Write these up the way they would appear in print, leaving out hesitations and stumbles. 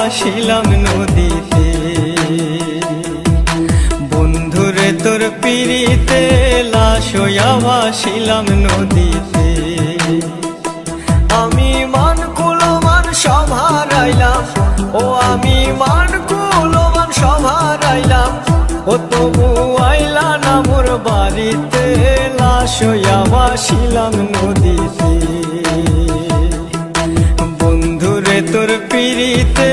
ভাসিলাম নদীতে। বন্ধুরে তোর পিড়িতে লাশ হইয়া ভাসিলাম নদীতে। আমি মান কুলমান সব হারাইলাম, ও আমি মান কুলমান সব হারাইলাম, ও তবু আইলা না মোর বাড়িতে, লাশ হইয়া ভাসিলাম নদীতে। বন্ধুরে তোর পিড়িতে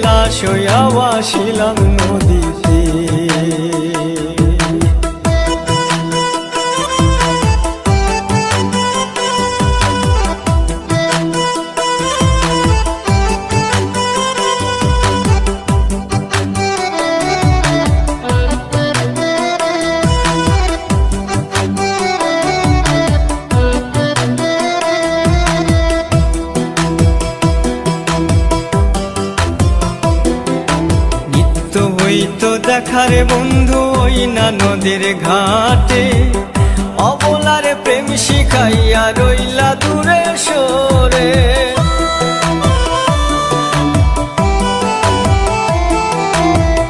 লাশ হইয়া ভাসিলাম নদীতে। হইতো দেখারে বন্ধু ওই না নদীর ঘাটে, অবলারে প্রেম শিখাইয়া রইলা দূরে সরে।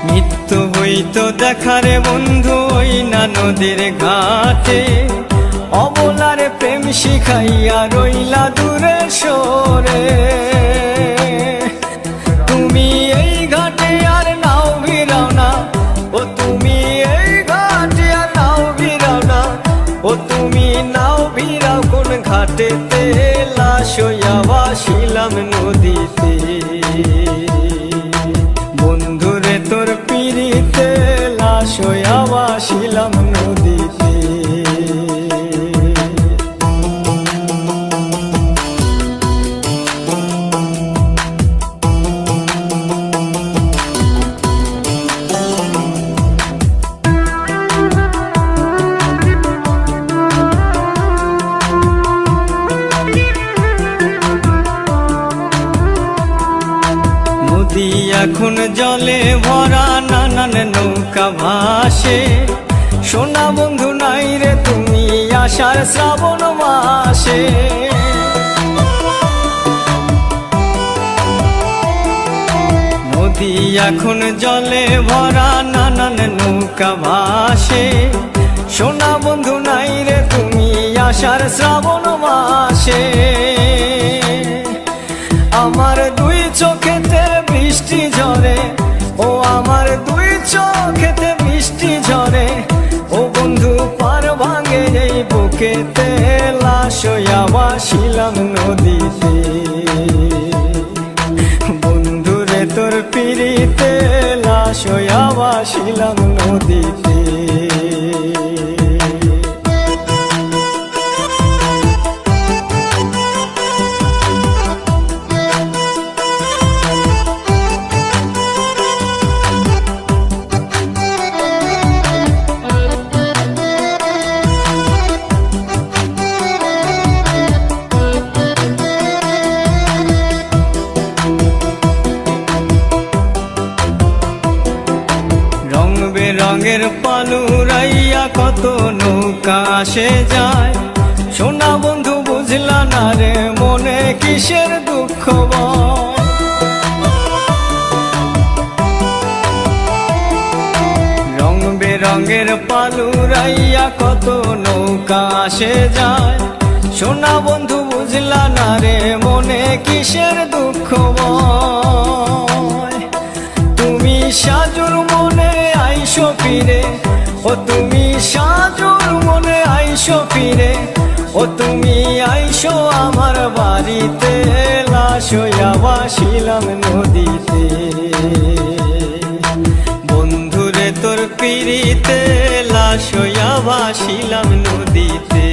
নিত্য হইতো দেখারে বন্ধু ওই না নদীর ঘাটে, অবলারে প্রেম শিখাইয়া রইলা দূরে সরে। তুমি এই ঘাটে আর নাও ভিড়াও না, ও তুমি এই ঘাটে আর নাও ভিড়াও না, ও তুমি নাও ভিড়াও কোন ঘাটেতে, লাশ হইয়া ভাসিলাম নদীতে। বন্ধুরে তোর পিড়িতে লাশ হইয়া ভাসিলাম নদীতে। নদী এখন জলে ভরা, নানান নৌকা ভাসে, সোনা বন্ধু নাই রে তুমি আষাঢ় শ্রাবণ মাসে। নদী এখন জলে ভরা, নানান নৌকা ভাসে, সোনা বন্ধু নাই রে তুমি আষাঢ় শ্রাবণ মাসে। আমার দুই চোখেতে বৃষ্টি ঝরে, ও আমার দুই চোখেতে বৃষ্টি ঝরে, ও বন্ধু পার ভাঙে এই বুকেতে, লাশ হইয়া ভাসিলাম নদীতে। বন্ধুরে তোর পিড়িতে লাশ হইয়া ভাসিলাম নদীতে। রঙের পালুরাইয়া কত নৌকা আসে যায়, সোনা বন্ধু বুঝলা না রে মনে কিসের দুঃখ। রং বেরঙের পালুরাইয়া কত নৌকা আসে যায়, সোনা বন্ধু বুঝলা না রে মনে কিসের দুঃখ। তুমি সাজুর মনে আইসো ফিরে, ও তুমি সাজুর মনে আইসো ফিরে, ও তুমি আইসো আমার বাড়িতে, লাশ হইয়া ভাসিলাম নদীতে। বন্ধুরে তোর পিড়িতে লাশ হইয়া ভাসিলাম নদীতে।